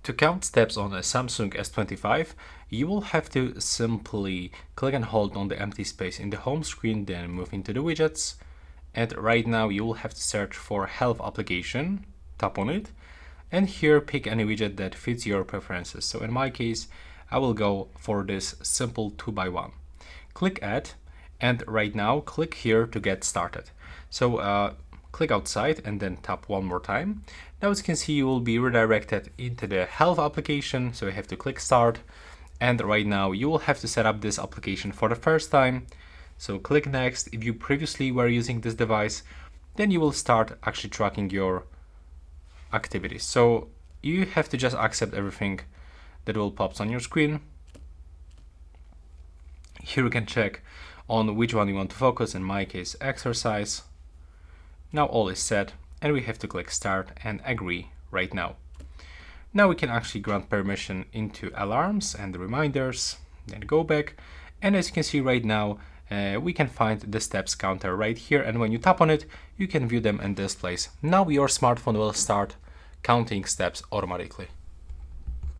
To count steps on a Samsung S25, you will have to simply click and hold on the empty space in the home screen, then move into the widgets. And right now you will have to search for health application, tap on it, and here pick any widget that fits your preferences. So in my case, I will go for this simple 2x1. Click add, and right now click here to get started. So click outside and then tap one more time. Now as you can see, you will be redirected into the health application. So you have to click start. And right now you will have to set up this application for the first time. So click next. If you previously were using this device, then you will start actually tracking your activities. So you have to just accept everything that will pop on your screen. Here you can check on which one you want to focus, in my case exercise. Now all is set and we have to click start and agree right now. Now we can actually grant permission into alarms and reminders, then go back, and as you can see right now we can find the steps counter right here, and when you tap on it you can view them in this place. Now your smartphone will start counting steps automatically.